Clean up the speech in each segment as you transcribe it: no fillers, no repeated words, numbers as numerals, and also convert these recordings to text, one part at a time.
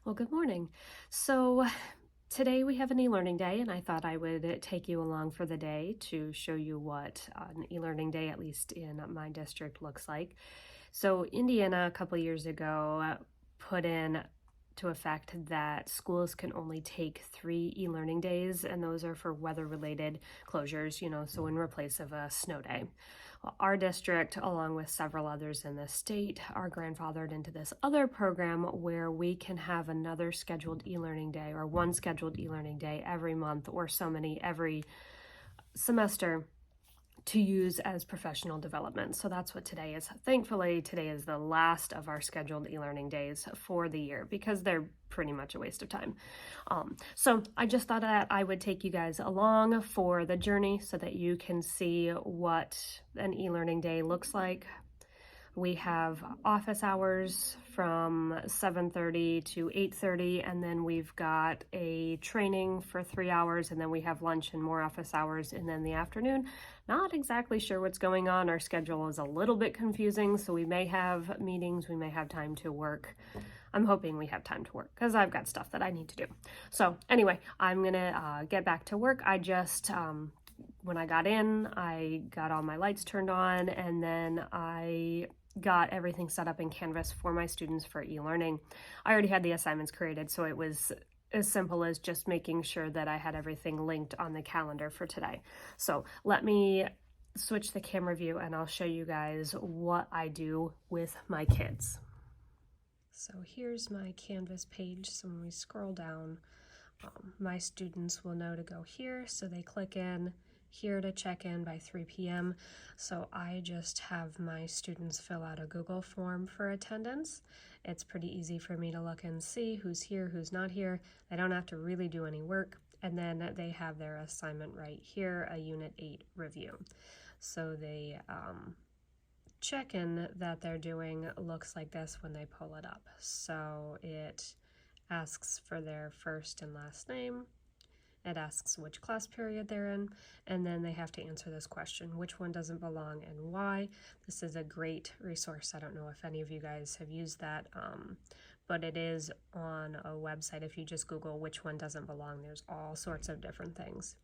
Well, good morning. Today we have an e-learning day, and I thought I would take you along for the day to show you what an e-learning day, at least in my district, looks like. So Indiana, a couple years ago, put in to effect that schools can only take 3 e-learning days, and those are for weather-related closures, so in replace of a snow day. Well, our district, along with several others in the state, are grandfathered into this other program where we can have another scheduled e-learning day or one scheduled e-learning day every month or so many every semester to use as professional development. So that's what today is. Thankfully, today is the last of our scheduled e-learning days for the year because they're pretty much a waste of time. So I just thought that I would take you guys along for the journey so that you can see what an e-learning day looks like. We have office hours from 7:30 to 8:30, and then we've got a training for 3 hours, and then we have lunch and more office hours, and then the afternoon. Not exactly sure what's going on. Our schedule is a little bit confusing, so we may have meetings, we may have time to work. I'm hoping we have time to work because I've got stuff that I need to do. So anyway, I'm gonna get back to work. I just when I got in, I got all my lights turned on, and then I got everything set up in Canvas for my students for e-learning. I already had the assignments created, so it was as simple as just making sure that I had everything linked on the calendar for today. So let me switch the camera view and I'll show you guys what I do with my kids. So here's my Canvas page. So when we scroll down, my students will know to go here, so they click in here to check in by 3 p.m. So I just have my students fill out a Google form for attendance. It's pretty easy for me to look and see who's here, who's not here. They don't have to really do any work. And then they have their assignment right here, a Unit 8 review. So the check-in that they're doing looks like this when they pull it up. So it asks for their first and last name. It asks which class period they're in, and then they have to answer this question: which one doesn't belong and why? This is a great resource. I don't know if any of you guys have used that, but it is on a website. If you just Google which one doesn't belong, there's all sorts of different things.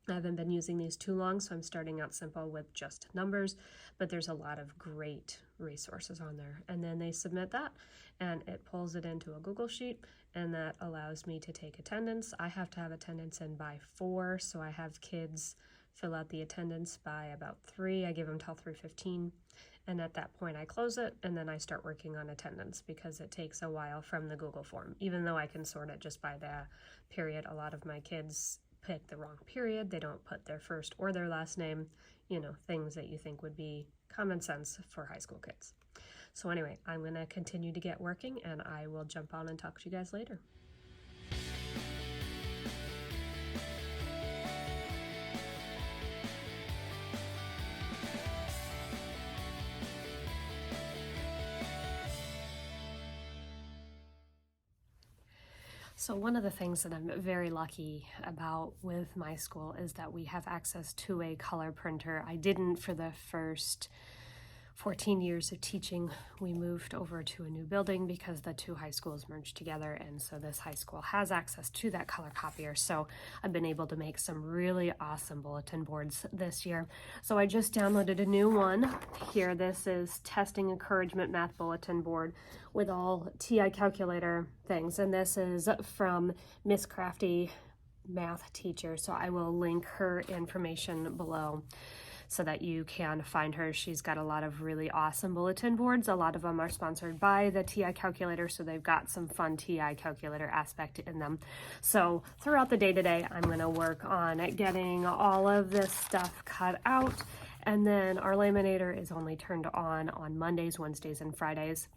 I haven't been using these too long, so I'm starting out simple with just numbers, but there's a lot of great resources on there. And then they submit that, and it pulls it into a Google Sheet, and that allows me to take attendance. I have to have attendance in by 4, so I have kids fill out the attendance by about 3. I give them till 3:15, and at that point I close it, and then I start working on attendance because it takes a while from the Google form. Even though I can sort it just by the period, a lot of my kids pick the wrong period. They don't put their first or their last name, things that you think would be common sense for high school kids. So anyway, I'm going to continue to get working, and I will jump on and talk to you guys later. So one of the things that I'm very lucky about with my school is that we have access to a color printer. I didn't for the first 14 years of teaching. We moved over to a new building because the 2 high schools merged together, and so this high school has access to that color copier. So I've been able to make some really awesome bulletin boards this year. So I just downloaded a new one here. This is Testing Encouragement Math Bulletin Board with all TI calculator things, and this is from Miss Crafty math teacher, so I will link her information below so that you can find her. She's got a lot of really awesome bulletin boards. A lot of them are sponsored by the TI calculator, so they've got some fun TI calculator aspect in them. So throughout the day today, I'm going to work on getting all of this stuff cut out, and then our laminator is only turned on Mondays, Wednesdays, and Fridays.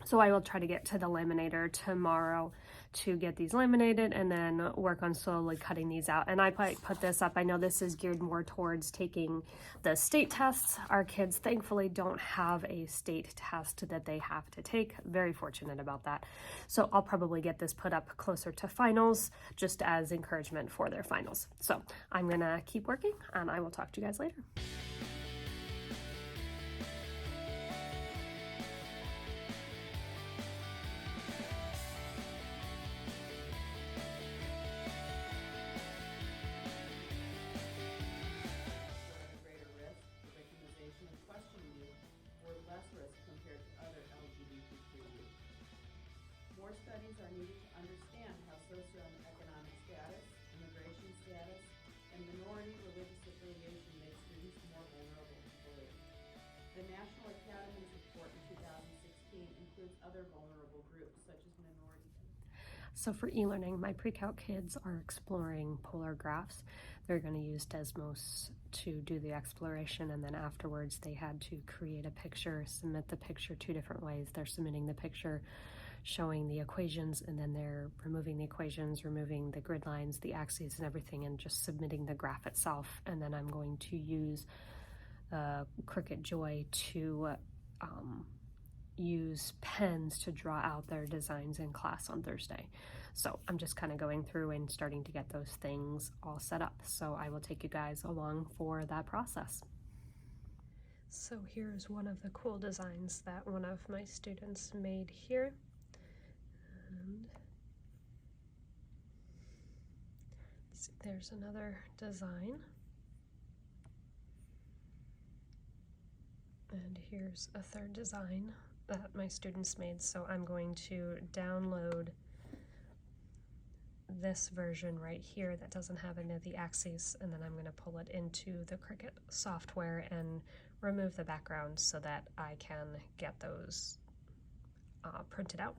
So I will try to get to the laminator tomorrow to get these laminated and then work on slowly cutting these out. And I put this up. I know this is geared more towards taking the state tests. Our kids thankfully don't have a state test that they have to take. Very fortunate about that. So I'll probably get this put up closer to finals just as encouragement for their finals. So I'm gonna keep working and I will talk to you guys later. or less risk compared to other LGBTQ youth. More studies are needed to understand how socioeconomic status, immigration status, and minority religious affiliation make students more vulnerable to bullying. The National Academy's report in 2016 includes other vulnerable groups such as minority groups. So for e-learning, my pre-calc kids are exploring polar graphs. They're going to use Desmos to do the exploration, and then afterwards they had to create a picture, submit the picture two different ways. They're submitting the picture showing the equations, and then they're removing the equations, removing the grid lines, the axes and everything, and just submitting the graph itself. And then I'm going to use Cricut Joy to use pens to draw out their designs in class on Thursday. So I'm just kind of going through and starting to get those things all set up. So I will take you guys along for that process. So here's one of the cool designs that one of my students made here. And let's see, there's another design. And here's a third design that my students made. So I'm going to download this version right here that doesn't have any of the axes, and then I'm going to pull it into the Cricut software and remove the background so that I can get those printed out.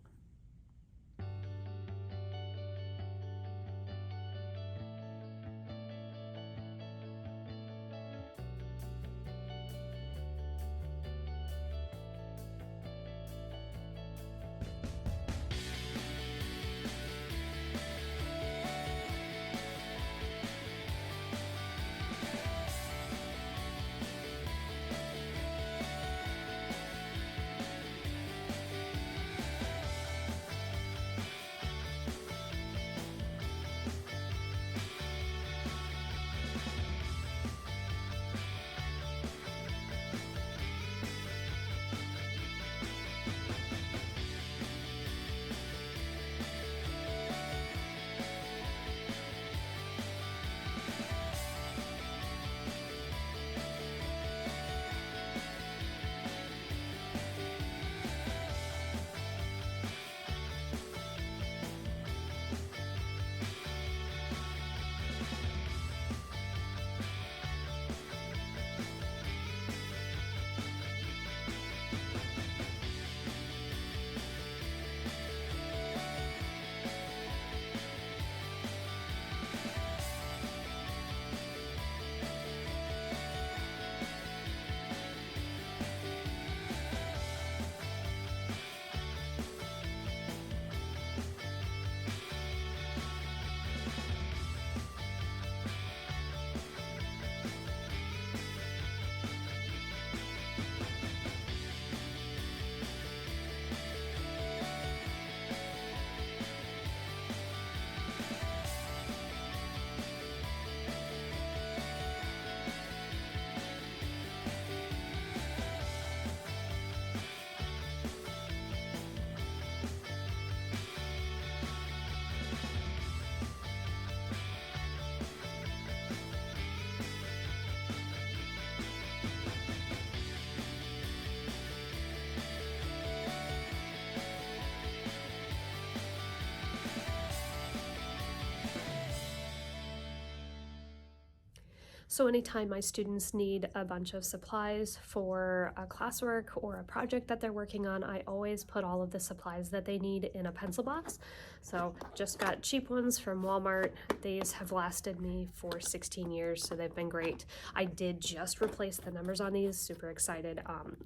So anytime my students need a bunch of supplies for a classwork or a project that they're working on, I always put all of the supplies that they need in a pencil box. So just got cheap ones from Walmart. These have lasted me for 16 years, so they've been great. I did just replace the numbers on these, super excited.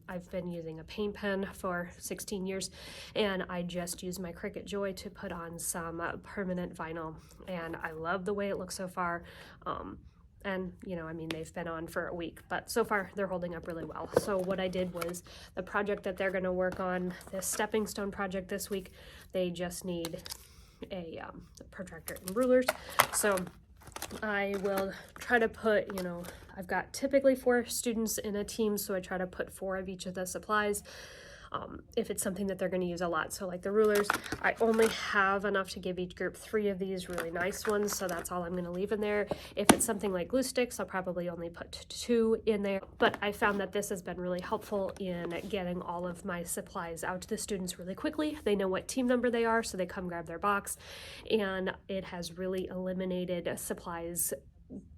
I've been using a paint pen for 16 years, and I just used my Cricut Joy to put on some permanent vinyl, and I love the way it looks so far. And you know, I mean, they've been on for a week, but so far they're holding up really well. So what I did was the project that they're going to work on, the stepping stone project this week, they just need a protractor and rulers. So I will try to put, you know, I've got typically 4 students in a team, so I try to put 4 of each of the supplies if it's something that they're going to use a lot. So like the rulers, I only have enough to give each group 3 of these really nice ones, so that's all I'm going to leave in there. If it's something like glue sticks, I'll probably only put 2 in there. But I found that this has been really helpful in getting all of my supplies out to the students really quickly. They know what team number they are, so they come grab their box, and it has really eliminated supplies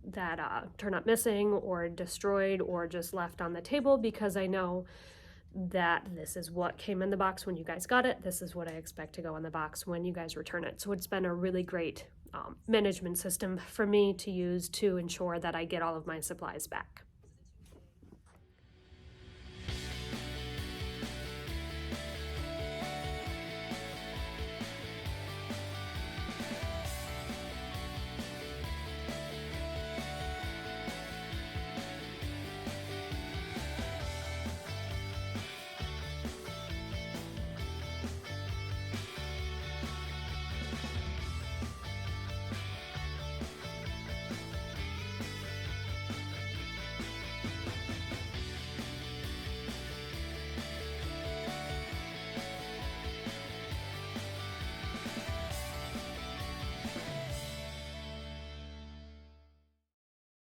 that turn up missing or destroyed or just left on the table, because I know that this is what came in the box when you guys got it. This is what I expect to go in the box when you guys return it. So it's been a really great management system for me to use to ensure that I get all of my supplies back.